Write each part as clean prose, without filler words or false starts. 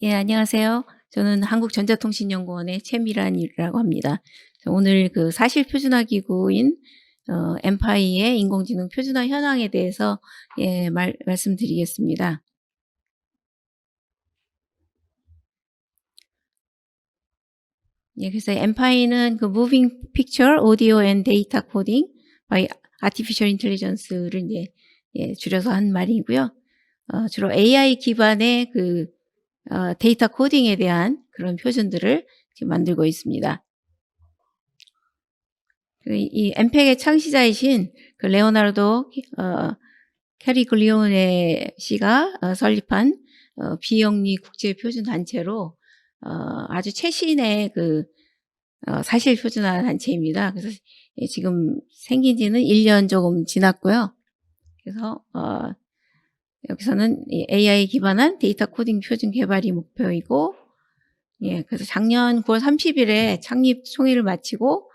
예, 안녕하세요. 저는 한국전자통신연구원의 최미란이라고 합니다. 오늘 그 사실 표준화 기구인 엠파이의 인공지능 표준화 현황에 대해서 말씀드리겠습니다. 예, 그래서 엠파이는 그 Moving Picture Audio and Data Coding by Artificial Intelligence를 줄여서 한 말이고요. 주로 AI 기반의 그 데이터 코딩에 대한 그런 표준들을 지금 만들고 있습니다. 이 엠팩의 창시자이신 그 레오나르도 캐리글리오네 씨가 설립한 비영리 국제 표준 단체로 아주 최신의 그 사실 표준화 단체입니다. 그래서 지금 생긴 지는 1년 조금 지났고요. 그래서 여기서는 AI 기반한 데이터 코딩 표준 개발이 목표이고, 그래서 작년 9월 30일에 창립 총회를 마치고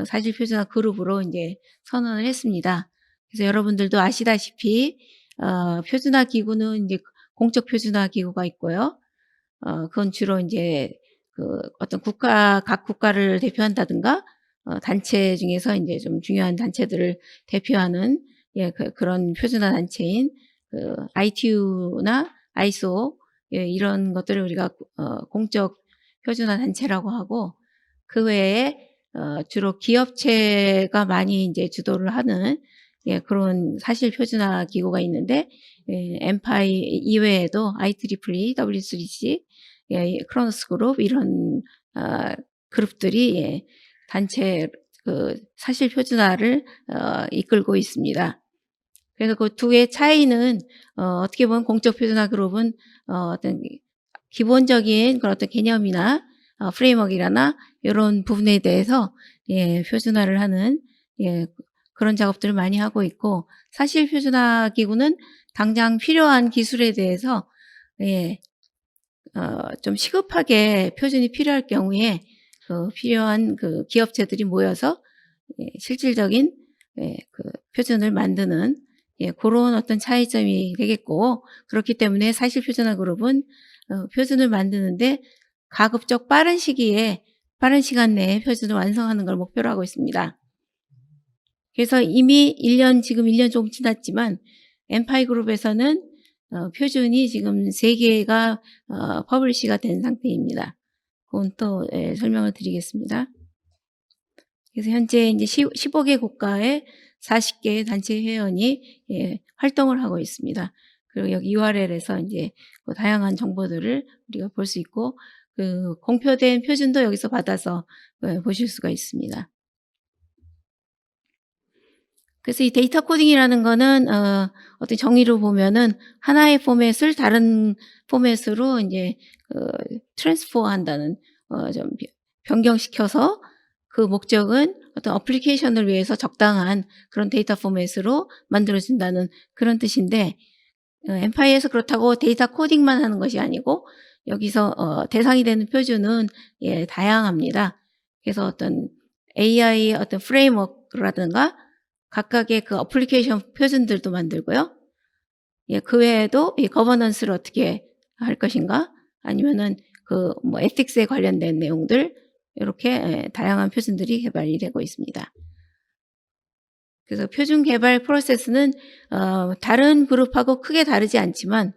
사실 표준화 그룹으로 이제 선언을 했습니다. 그래서 여러분들도 아시다시피 표준화 기구는 이제 공적 표준화 기구가 있고요. 그건 주로 이제 그 어떤 각 국가를 대표한다든가 단체 중에서 이제 좀 중요한 단체들을 대표하는 그런 표준화 단체인 그 ITU나 ISO 이런 것들을 우리가 공적 표준화 단체라고 하고, 그 외에 주로 기업체가 많이 이제 주도를 하는 그런 사실 표준화 기구가 있는데, 엠파이 이외에도 IEEE, W3C, 크로노스 그룹 이런 그룹들이 단체 그 사실 표준화를 이끌고 있습니다. 그래서 그 두 개의 차이는 어떻게 보면 공적 표준화 그룹은 어떤 기본적인 그런 어떤 개념이나 프레임워크나 이런 부분에 대해서 표준화를 하는 그런 작업들을 많이 하고 있고, 사실 표준화 기구는 당장 필요한 기술에 대해서 좀 시급하게 표준이 필요할 경우에 그 필요한 그 기업체들이 모여서 실질적인 그 표준을 만드는 그런 어떤 차이점이 되겠고, 그렇기 때문에 사실 표준화 그룹은 표준을 만드는데 가급적 빠른 시간 내에 표준을 완성하는 걸 목표로 하고 있습니다. 그래서 이미 지금 1년 조금 지났지만 엠파이 그룹에서는 표준이 지금 3개가 퍼블리시가 된 상태입니다. 그건 또 설명을 드리겠습니다. 그래서 현재 이제 15개 국가의 40개 단체 회원이 활동을 하고 있습니다. 그리고 여기 URL에서 이제 그 다양한 정보들을 우리가 볼 수 있고, 그 공표된 표준도 여기서 받아서 보실 수가 있습니다. 그래서 이 데이터 코딩이라는 거는 어떤 정의로 보면은 하나의 포맷을 다른 포맷으로 이제 트랜스포 한다는 좀 변경시켜서 그 목적은 어떤 어플리케이션을 위해서 적당한 그런 데이터 포맷으로 만들어진다는 그런 뜻인데, 엠파이에서 그렇다고 데이터 코딩만 하는 것이 아니고 여기서 대상이 되는 표준은 다양합니다. 그래서 어떤 AI 어떤 프레임워크라든가 각각의 그 어플리케이션 표준들도 만들고요. 그 외에도 이 거버넌스를 어떻게 할 것인가, 아니면은 그 뭐 에틱스에 관련된 내용들, 이렇게 다양한 표준들이 개발이 되고 있습니다. 그래서 표준 개발 프로세스는 다른 그룹하고 크게 다르지 않지만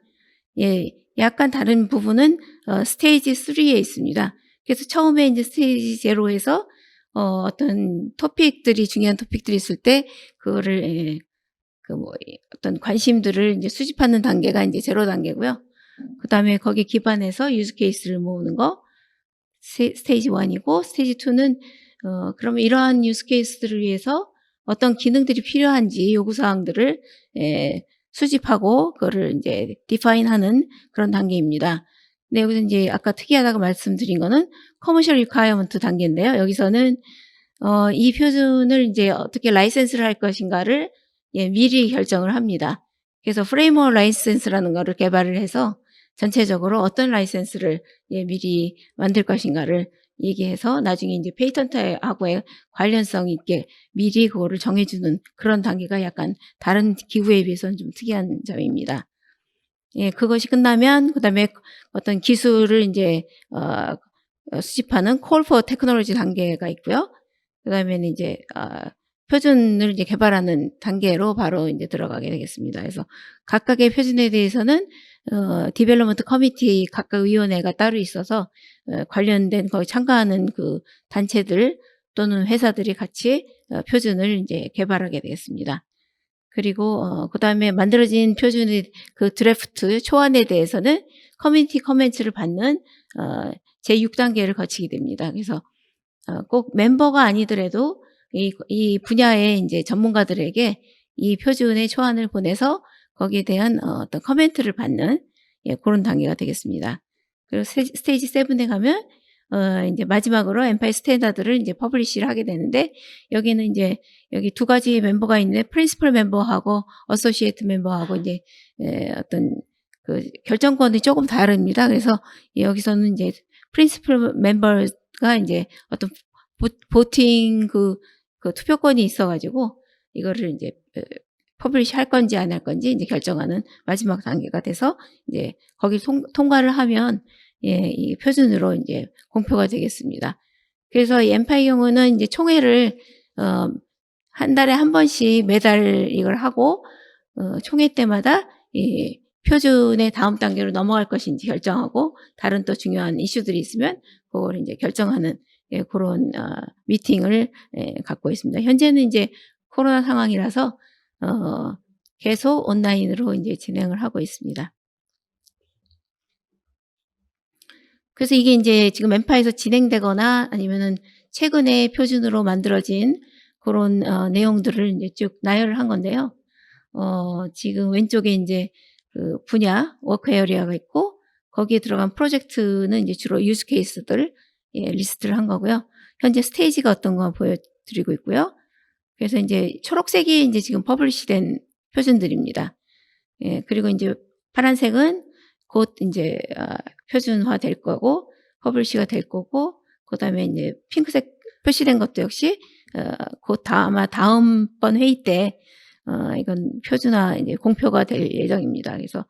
약간 다른 부분은 스테이지 3에 있습니다. 그래서 처음에 이제 스테이지 0에서 어떤 중요한 토픽들이 있을 때 그거를 어떤 관심들을 이제 수집하는 단계가 이제 0 단계고요. 그 다음에 거기에 기반해서 유즈 케이스를 모으는 거 스테이지 1이고, 스테이지 2는 그러면 이러한 유즈 케이스들을 위해서 어떤 기능들이 필요한지 요구사항들을 수집하고 그거를 이제 디파인하는 그런 단계입니다. 근데 여기서 이제 아까 특이하다고 말씀드린 거는 커머셜 리콰이어먼트 단계인데요. 여기서는 이 표준을 이제 어떻게 라이센스를 할 것인가를 미리 결정을 합니다. 그래서 프레임워크 라이센스라는 거를 개발을 해서 전체적으로 어떤 라이센스를 미리 만들 것인가를 얘기해서 나중에 이제 페이턴트하고의 관련성 있게 미리 그거를 정해주는 그런 단계가 약간 다른 기구에 비해서는 좀 특이한 점입니다. 예, 그것이 끝나면 그다음에 어떤 기술을 인제 수집하는 Call for Technology 단계가 있고요. 그다음에는 이제 표준을 이제 개발하는 단계로 바로 인제 들어가게 되겠습니다. 그래서 각각의 표준에 대해서는 디벨로먼트 커미티 각각 위원회가 따로 있어서 관련된 거기 참가하는 그 단체들 또는 회사들이 같이 표준을 인제 개발하게 되겠습니다. 그리고 그다음에 만들어진 표준의 그 드래프트 초안에 대해서는 커뮤니티 커멘트를 받는 제6 단계를 거치게 됩니다. 그래서 꼭 멤버가 아니더라도 이 분야의 인제 전문가들에게 이 표준의 초안을 보내서 거기에 대한 어떤 코멘트를 받는, 예, 고런 단계가 되겠습니다. 그리고 스테이지 7에 가면 인제 마지막으로 엠파이 스탠다드를 인제 퍼블리시를 하게 되는데, 여기는 인제 여기 두 가지 멤버가 있는데 프린시플 멤버하고 어소시에이트 멤버하고 인제 어떤 그 결정권이 조금 다릅니다. 그래서 여기서는 인제 프린시플 멤버가 인제 어떤 보팅 그 투표권이 있어 가지고 이거를 인제 퍼블리시 할 건지 안 할 건지 인제 결정하는 마지막 단계가 돼서 이제 거기를 통과를 하면, 예, 이 표준으로 인제 공표가 되겠습니다. 그래서 이 엠파이 경우는 인제 총회를 한 달에 한 번씩 매달 이걸 하고 총회 때마다 이 표준의 다음 단계로 넘어갈 것인지 결정하고, 다른 또 중요한 이슈들이 있으면 그거를 인제 결정하는, 예, 고런 미팅을, 예, 갖고 있습니다. 현재는 인제 코로나 상황이라서 계속 온라인으로 인제 진행을 하고 있습니다. 그래서 이게 인제 지금 엠파에서 진행되거나 아니면은 최근에 표준으로 만들어진 고런 내용들을 인제 쭉 나열을 한 건데요. 지금 왼쪽에 인제 그 분야 워크 에리어가 있고, 거기에 들어간 프로젝트는 인제 주로 유즈 케이스들, 예, 리스트를 한 거고요. 현재 스테이지가 어떤 거 보여 드리고 있고요. 그래서 인제 초록색이 인제 지금 퍼블리시된 표준들입니다. 예, 그리고 인제 파란색은 곧 인제 표준화 될 거고 퍼블리시가 될 거고, 그다음에 인제 핑크색 표시된 것도 역시 곧 아마 다음번 회의 때 이건 표준화 인제 공표가 될 예정입니다. 그래서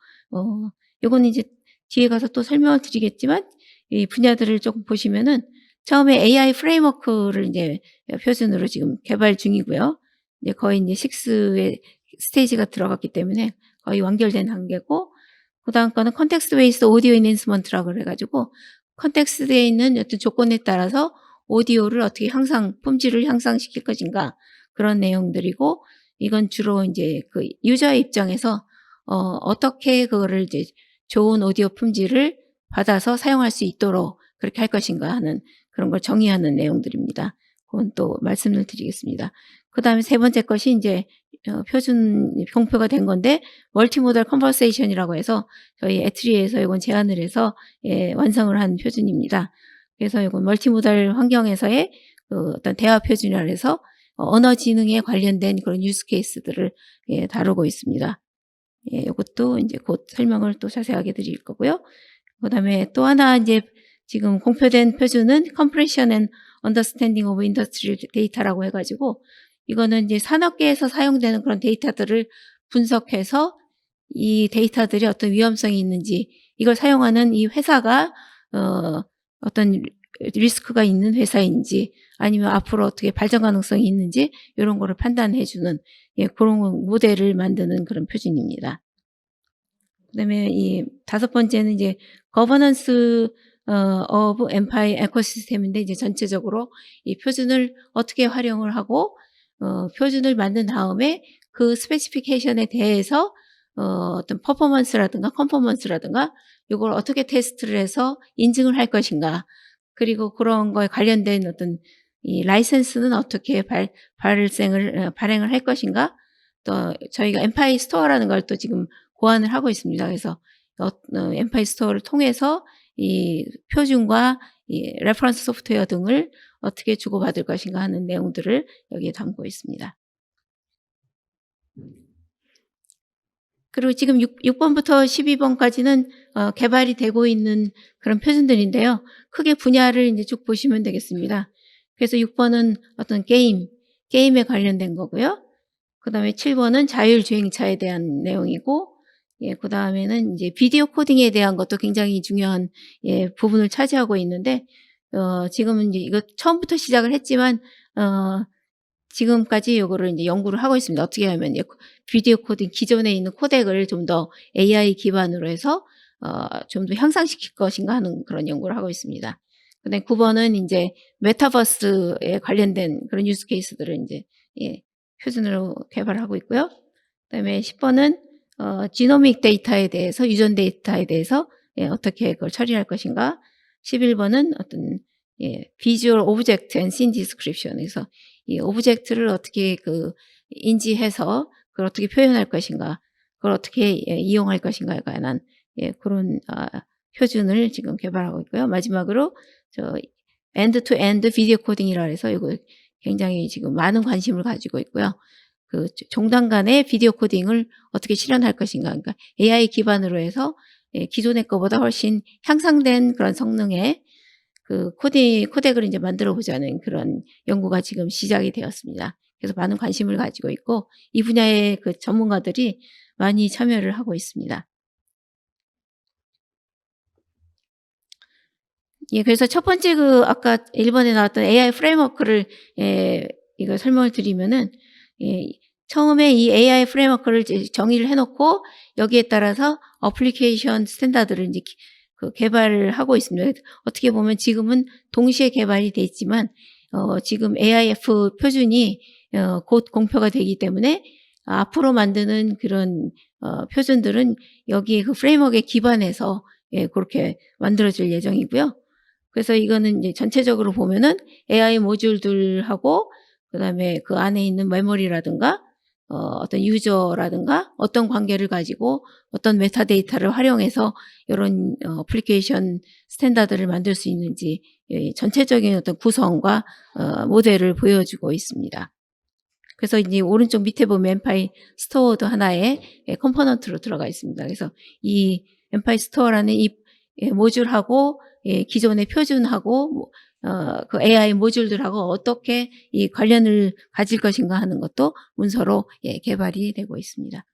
요거는 이제 뒤에 가서 또 설명을 드리겠지만, 이 분야들을 쪼끔 보시면은 처음에 AI 프레임워크를 인제 표준으로 지금 개발 중이고요. 이제 거의 인제 6의 스테이지가 들어갔기 때문에 거의 완결된 단계고, 그다음 거는 컨텍스트 베이스드 오디오 인핸스먼트라고 그래 가지고 컨텍스트에 있는 어떤 조건에 따라서 오디오를 어떻게 품질을 향상시킬 것인가, 그런 내용들이고, 이건 주로 인제 그 유저의 입장에서 어떻게 그거를 이제 좋은 오디오 품질을 받아서 사용할 수 있도록 그렇게 할 것인가 하는 그런 걸 정의하는 내용들입니다. 그건 또 말씀을 드리겠습니다. 그다음에 세 번째 것이 인제 표준 공표가 된 건데, 멀티모달 컨버세이션이라고 해서 저희 애트리에서 이건 제안을 해서, 예, 완성을 한 표준입니다. 그래서 이건 멀티모달 환경에서의 그 어떤 대화 표준이라 그래서 언어 지능에 관련된 그런 유즈 케이스들을, 예, 다루고 있습니다. 예, 요것도 인제 곧 설명을 또 자세하게 드릴 거고요. 그다음에 또 하나 인제 지금 공표된 표준은 Compression and Understanding of Industrial Data라고 해 가지고, 이거는 이제 산업계에서 사용되는 그런 데이터들을 분석해서 이 데이터들이 어떤 위험성이 있는지, 이걸 사용하는 이 회사가 어떤 리스크가 있는 회사인지 아니면 앞으로 어떻게 발전 가능성이 있는지 요런 거를 판단해 주는, 예, 고런 모델을 만드는 그런 표준입니다. 그다음에 이 다섯 번째는 이제 거버넌스 오브 엠파이 에코시스템인데, 이제 전체적으로 이 표준을 어떻게 활용을 하고 표준을 만든 다음에 그 스페시피케이션에 대해서 어떤 퍼포먼스라든가 컨포먼스라든가 요걸 어떻게 테스트를 해서 인증을 할 것인가, 그리고 그런 거에 관련된 어떤 이 라이센스는 어떻게 발행을 할 것인가, 또 저희가 엠파이 스토어라는 걸 또 지금 고안을 하고 있습니다. 그래서 엠파이 스토어를 통해서 이 표준과 이 레퍼런스 소프트웨어 등을 어떻게 주고받을 것인가 하는 내용들을 여기에 담고 있습니다. 그리고 지금 6 번부터 12 번까지는 개발이 되고 있는 그런 표준들인데요. 크게 분야를 인제 쭉 보시면 되겠습니다. 그래서 6 번은 어떤 게임에 관련된 거고요. 그다음에 7 번은 자율주행차에 대한 내용이고, 예, 그다음에는 이제 비디오 코딩에 대한 것도 굉장히 중요한 부분을 차지하고 있는데 지금은 이제 이거 처음부터 시작을 했지만 지금까지 요거를 이제 연구를 하고 있습니다. 어떻게 하면 비디오 코딩 기존에 있는 코덱을 좀 더 AI 기반으로 해서 좀 더 향상시킬 것인가 하는 그런 연구를 하고 있습니다. 그다음에 9번은 인제 메타버스에 관련된 그런 유스 케이스들을 인제 표준으로 개발하고 있고요. 그다음에 10번은 지노믹 데이터에 대해서 유전 데이터에 대해서 어떻게 그걸 처리할 것인가. 11번은 어떤 비주얼 오브젝트 앤 씬 디스크립션 에서 이 오브젝트를 어떻게 인지해서 그걸 어떻게 표현할 것인가, 그걸 어떻게 이용할 것인가에 관한 그런 표준을 지금 개발하고 있고요. 마지막으로 엔드 투 엔드 비디오 코딩이라 해서 이거 굉장히 지금 많은 관심을 가지고 있고요. 종단 간의 비디오 코딩을 어떻게 실현할 것인가, 그러니까 AI 기반으로 해서 기존의 것보다 훨씬 향상된 그런 성능의 코덱을 이제 만들어 보자는 그런 연구가 지금 시작이 되었습니다. 그래서 많은 관심을 가지고 있고 이 분야의 전문가들이 많이 참여를 하고 있습니다. 예, 그래서 첫 번째 아까 1번에 나왔던 AI 프레임워크를 이거 설명을 드리면은 처음에 이 AI 프레임워크를 이제 정의를 해 놓고 여기에 따라서 어플리케이션 스탠다드를 이제 개발을 하고 있습니다. 어떻게 보면 지금은 동시에 개발이 돼 있지만 지금 AIF 표준이 곧 공표가 되기 때문에 앞으로 만드는 그런 표준들은 여기에 프레임워크에 기반해서 그렇게 만들어질 예정이고요. 그래서 이거는 이제 전체적으로 보면은 AI 모듈들하고 그다음에 그 안에 있는 메모리라든가 어떤 유저라든가 어떤 관계를 가지고 어떤 메타데이터를 활용해서 이런 어플리케이션 스탠다드를 만들 수 있는지 전체적인 어떤 구성과 모델을 보여주고 있습니다. 그래서 이제 오른쪽 밑에 보면 엠파이 스토어도 하나의 컴포넌트로 들어가 있습니다. 그래서 이 엠파이 스토어라는 이 모듈하고 기존의 표준하고 그 AI 모듈들하고 어떻게 이 관련을 가질 것인가 하는 것도 문서로 개발이 되고 있습니다.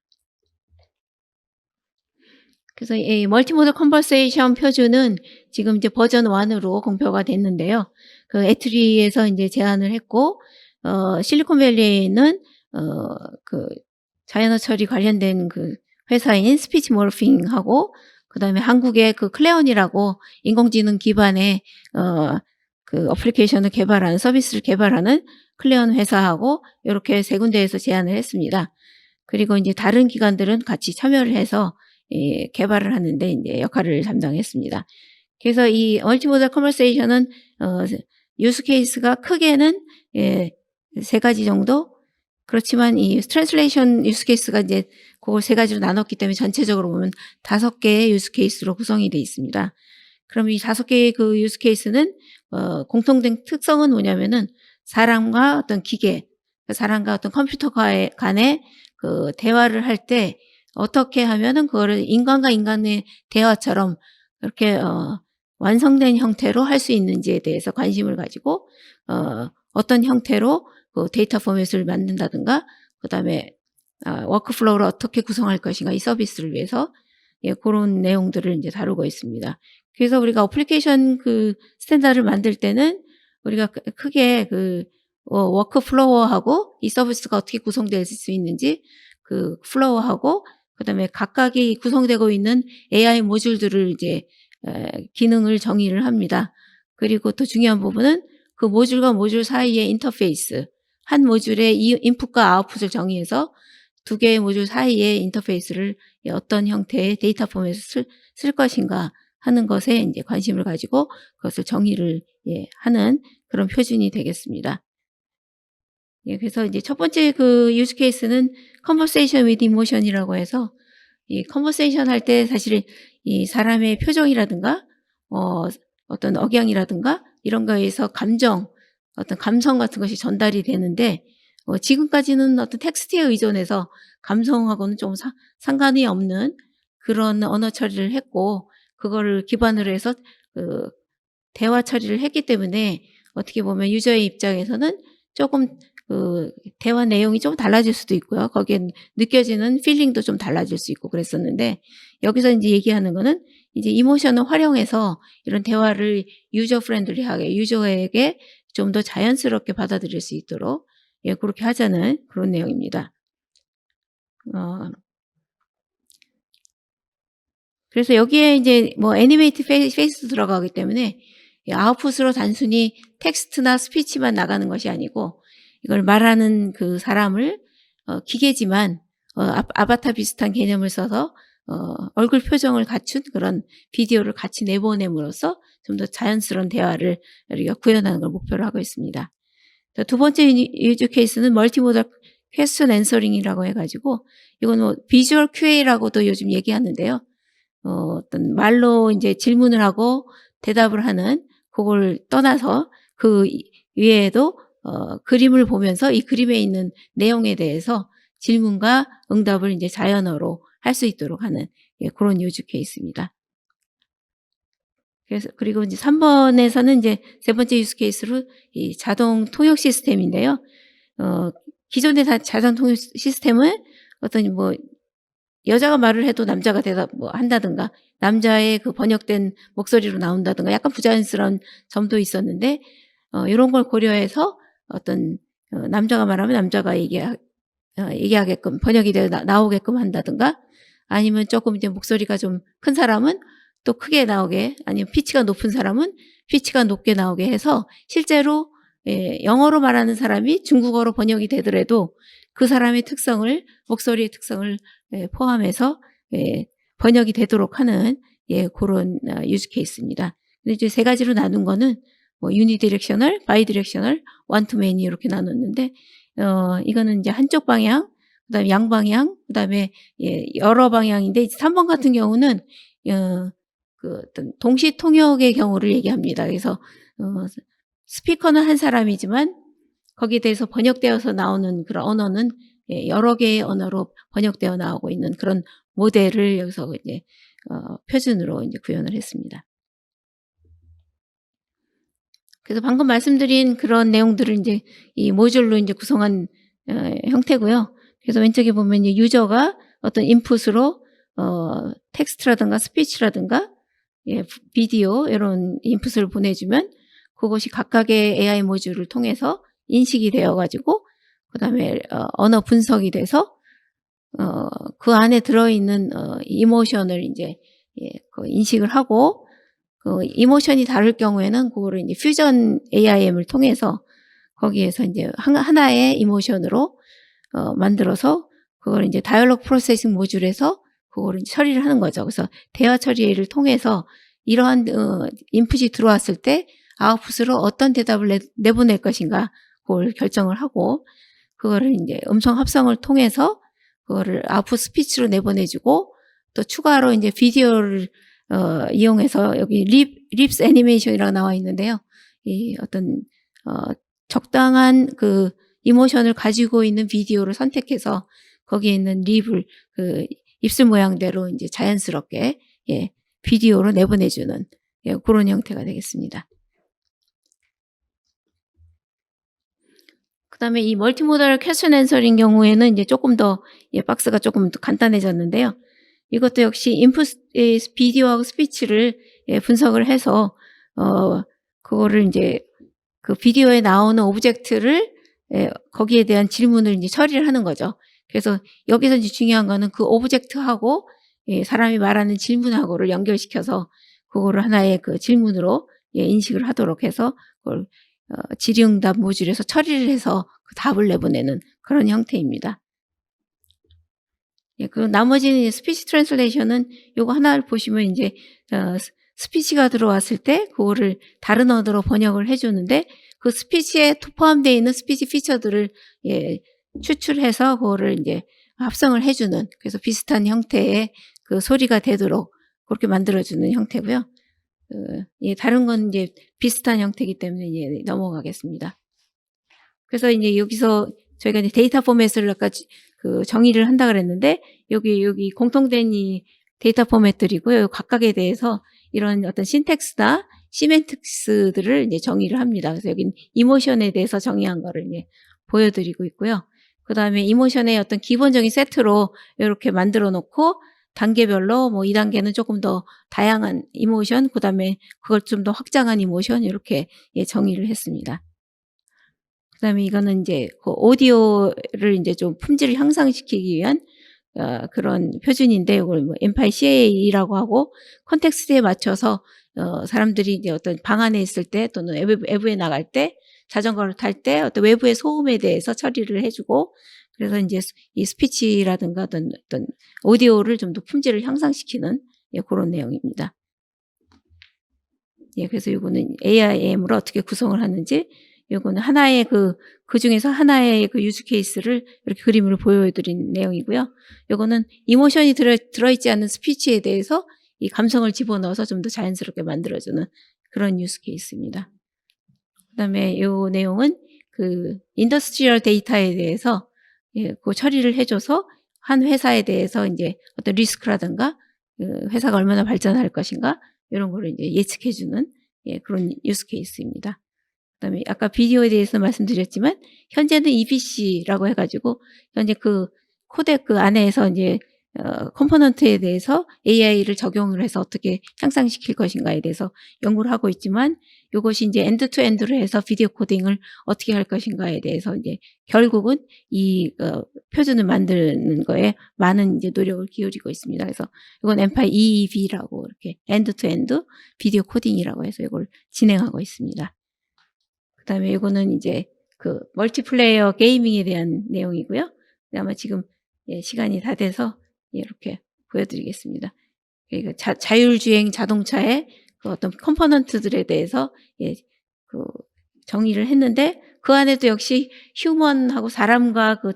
그래서 이 멀티모드 컨버세이션 표준은 지금 이제 버전 1으로 공표가 됐는데요. 애트리에서 이제 제안을 했고 실리콘밸리는 자연어 처리 관련된 회사인 스피치 모르핑하고 그다음에 한국의 클레온이라고 인공지능 기반의 어플리케이션을 개발하는 서비스를 개발하는 클레온 회사하고 이렇게 세 군데에서 제안을 했습니다. 그리고 이제 다른 기관들은 같이 참여를 해서 개발을 하는데 이제 역할을 담당했습니다. 그래서 이 멀티모달 컨버세이션은 유스 케이스가 크게는 세 가지 정도. 그렇지만 이 트랜슬레이션 유스 케이스가 이제 그걸 세 가지로 나눴기 때문에 전체적으로 보면 5개의 유스 케이스로 구성이 되어 있습니다. 그럼 이 5개의 유스 케이스는 공통된 특성은 뭐냐면은 사람과 어떤 기계, 사람과 어떤 컴퓨터 간의 대화를 할 때 어떻게 하면은 그거를 인간과 인간의 대화처럼 그렇게 완성된 형태로 할 수 있는지에 대해서 관심을 가지고 어떤 형태로 데이터 포맷을 만든다든가 그다음에 워크플로우를 어떻게 구성할 것인가 이 서비스를 위해서 그런 내용들을 이제 다루고 있습니다. 그래서 우리가 어플리케이션 스탠다드를 만들 때는 우리가 크게 워크플로우하고 이 서비스가 어떻게 구성될 수 있는지 플로우하고 그다음에 각각이 구성되고 있는 AI 모듈들을 이제 기능을 정의를 합니다. 그리고 또 중요한 부분은 그 모듈과 모듈 사이의 인터페이스, 한 모듈의 인풋과 아웃풋을 정의해서 두 개의 모듈 사이의 인터페이스를 어떤 형태의 데이터 포맷을 쓸 것인가 하는 것에 이제 관심을 가지고 그것을 정의를 하는 그런 표준이 되겠습니다. 그래서 이제 첫 번째 유스 케이스는 conversation with emotion이라고 해서 이 conversation 할 때 사실 이 사람의 표정이라든가 어떤 억양이라든가 이런 거에서 어떤 감성 같은 것이 전달이 되는데 지금까지는 어떤 텍스트에 의존해서 감성하고는 좀 상관이 없는 그런 언어 처리를 했고 그거를 기반으로 해서 대화 처리를 했기 때문에 어떻게 보면 유저의 입장에서는 조금 대화 내용이 좀 달라질 수도 있고요. 거기에 느껴지는 필링도 좀 달라질 수 있고 그랬었는데, 여기서 이제 얘기하는 거는 이제 이모션을 활용해서 이런 대화를 유저 프렌들리하게, 유저에게 좀 더 자연스럽게 받아들일 수 있도록 그렇게 하자는 그런 내용입니다. 그래서 여기에 이제 뭐 애니메이트 페이스도 들어가기 때문에 아웃풋으로 단순히 텍스트나 스피치만 나가는 것이 아니고, 이걸 말하는 그 사람을 기계지만 아바타 비슷한 개념을 써서 얼굴 표정을 갖춘 그런 비디오를 같이 내보냄으로써 좀 더 자연스러운 대화를 우리가 구현하는 걸 목표로 하고 있습니다. 두 번째 유즈 케이스는 멀티모달 퀘스천 앤서링이라고 해가지고, 이건 뭐 비주얼 QA라고도 요즘 얘기하는데요. 어떤 말로 이제 질문을 하고 대답을 하는, 그걸 떠나서 그 위에도 그림을 보면서 이 그림에 있는 내용에 대해서 질문과 응답을 이제 자연어로 할 수 있도록 하는 그런 유즈 케이스입니다. 그래서 그리고 이제 3번에서는 이제 세 번째 유즈 케이스로 이 자동 통역 시스템인데요. 기존의 자동 통역 시스템은 어떤 뭐 여자가 말을 해도 남자가 대답 뭐 한다든가, 남자의 그 번역된 목소리로 나온다든가, 약간 부자연스러운 점도 있었는데, 이런 걸 고려해서 어떤 남자가 말하면 남자가 얘기하게끔 번역이 되어 나오게끔 한다든가, 아니면 조금 이제 목소리가 좀 큰 사람은 또 크게 나오게, 아니면 피치가 높은 사람은 피치가 높게 나오게 해서 실제로 영어로 말하는 사람이 중국어로 번역이 되더라도 그 사람의 특성을, 목소리의 특성을 포함해서 번역이 되도록 하는 그런 유즈 케이스입니다. 근데 이제 세 가지로 나눈 거는 뭐 유니디렉셔널, 바이디렉셔널, 원투매니 이렇게 나눴는데, 이거는 이제 한쪽 방향, 그다음에 양방향, 그다음에 여러 방향인데, 3번 같은 경우는 그 어떤 동시 통역의 경우를 얘기합니다. 그래서 스피커는 한 사람이지만 거기에 대해서 번역되어서 나오는 그런 언어는 여러 개의 언어로 번역되어 나오고 있는 그런 모델을 여기서 이제 표준으로 이제 구현을 했습니다. 그래서 방금 말씀드린 그런 내용들을 이제 이 모듈로 이제 구성한 형태고요. 그래서 왼쪽에 보면 이제 유저가 어떤 인풋으로 텍스트라든가 스피치라든가 비디오 이런 인풋을 보내주면 그것이 각각의 AI 모듈을 통해서 인식이 되어가지고, 그다음에 언어 분석이 돼서 그 안에 들어있는 이모션을 이제 그 인식을 하고, 그 이모션이 다를 경우에는 그거를 이제 퓨전 AIM을 통해서 거기에서 이제 하나의 이모션으로 만들어서 그걸 이제 다이얼로그 프로세싱 모듈에서 그거를 이제 처리를 하는 거죠. 그래서 대화 처리를 통해서 이러한 인풋이 들어왔을 때 아웃풋으로 어떤 대답을 내보낼 것인가, 그걸 결정을 하고, 그거를 이제 음성 합성을 통해서 그거를 아웃풋 스피치로 내보내주고, 또 추가로 이제 비디오를 이용해서, 여기 립스 애니메이션이라고 나와 있는데요. 이 어떤 적당한 그 이모션을 가지고 있는 비디오를 선택해서 거기에 있는 립을 그 입술 모양대로 이제 자연스럽게 비디오로 내보내주는 그런 형태가 되겠습니다. 그다음에 이 멀티모달 퀘스천 앤서링 경우에는 이제 조금 더 박스가 조금 더 간단해졌는데요. 이것도 역시 인풋 비디오하고 스피치를 분석을 해서 그거를 이제 그 비디오에 나오는 오브젝트를 거기에 대한 질문을 이제 처리를 하는 거죠. 그래서 여기서 이제 중요한 거는 그 오브젝트하고 사람이 말하는 질문하고를 연결시켜서 그거를 하나의 그 질문으로 인식을 하도록 해서 그걸 질의응답 모듈에서 처리를 해서 그 답을 내보내는 그런 형태입니다. 그 나머지는 스피치 트랜슬레이션은 요거 하나를 보시면 이제 스피치가 들어왔을 때 그거를 다른 언어로 번역을 해주는데, 그 스피치에 포함되어 있는 스피치 피처들을 추출해서 그거를 이제 합성을 해주는, 그래서 비슷한 형태의 그 소리가 되도록 그렇게 만들어주는 형태고요. 다른 건 이제 비슷한 형태이기 때문에 이제 넘어가겠습니다. 그래서 이제 여기서 저희가 이제 데이터 포맷을 아까 그 정의를 한다 그랬는데, 여기 공통된 이 데이터 포맷들이고요. 각각에 대해서 이런 어떤 신텍스나 시멘틱스들을 이제 정의를 합니다. 그래서 여기는 이모션에 대해서 정의한 거를 이제 보여드리고 있고요. 그 다음에 이모션의 어떤 기본적인 세트로 이렇게 만들어 놓고 단계별로 뭐 2단계는 조금 더 다양한 이모션, 그 다음에 그걸 좀 더 확장한 이모션 이렇게 정의를 했습니다. 그 다음에 이거는 이제 그 오디오를 이제 좀 품질을 향상시키기 위한 그런 표준인데 이걸 뭐 엠파이 CA라고 하고 컨텍스트에 맞춰서 사람들이 이제 어떤 방 안에 있을 때 또는 외부에 나갈 때 자전거를 탈 때 어떤 외부의 소음에 대해서 처리를 해주고 그래서 이제 이 스피치라든가 어떤 오디오를 좀 더 품질을 향상시키는 그런 내용입니다. 그래서 이거는 AIM으로 어떻게 구성을 하는지 요거는 하나의 그 중에서 하나의 그 유즈 케이스를 이렇게 그림으로 보여드린 내용이고요. 요거는 이모션이 들어있지 않는 스피치에 대해서 이 감성을 집어넣어서 좀 더 자연스럽게 만들어주는 그런 유즈 케이스입니다. 그 다음에 요 내용은 그 인더스트리얼 데이터에 대해서 그 처리를 해줘서 한 회사에 대해서 이제 어떤 리스크라든가 회사가 얼마나 발전할 것인가 이런 거를 이제 예측해주는 그런 유즈 케이스입니다. 그다음에 아까 비디오에 대해서 말씀드렸지만 현재는 EBC라고 해가지고 현재 그 코덱 그 안에서 이제 컴포넌트에 대해서 AI를 적용을 해서 어떻게 향상시킬 것인가에 대해서 연구를 하고 있지만 이것이 이제 엔드 투 엔드로 해서 비디오 코딩을 어떻게 할 것인가에 대해서 이제 결국은 이 표준을 만드는 거에 많은 이제 노력을 기울이고 있습니다. 그래서 이건 엠파이 EEV라고 이렇게 엔드 투 엔드 비디오 코딩이라고 해서 이걸 진행하고 있습니다. 그다음에 이거는 이제 그 멀티플레이어 게이밍에 대한 내용이고요. 아마 지금 시간이 다 돼서 이렇게 보여드리겠습니다. 그러니까 자율주행 자동차의 그 어떤 컴포넌트들에 대해서 그 정의를 했는데 그 안에도 역시 휴먼하고 사람과 그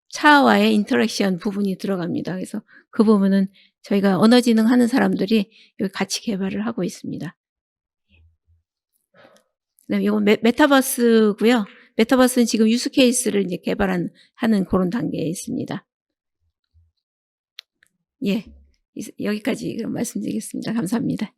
차와의 인터랙션 부분이 들어갑니다. 그래서 그 부분은 저희가 언어지능 하는 사람들이 여기 같이 개발을 하고 있습니다. 그다음에 이건 메타버스고요. 메타버스는 지금 유스 케이스를 이제 하는 그런 단계에 있습니다. 여기까지 그럼 말씀드리겠습니다. 감사합니다.